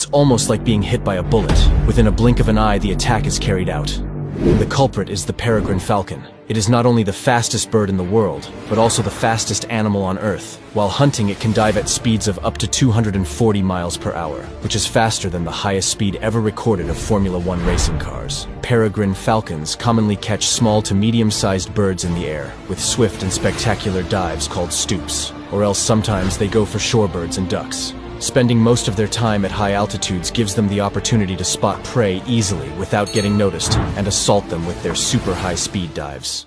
It's almost like being hit by a bullet. Within a blink of an eye, the attack is carried out. The culprit is the peregrine falcon. It is not only the fastest bird in the world, but also the fastest animal on Earth. While hunting, it can dive at speeds of up to 240 miles per hour, which is faster than the highest speed ever recorded of Formula One racing cars. Peregrine falcons commonly catch small to medium-sized birds in the air, with swift and spectacular dives called stoops, or else sometimes they go for shorebirds and ducks. Spending most of their time at high altitudes gives them the opportunity to spot prey easily without getting noticed and assault them with their super high speed dives.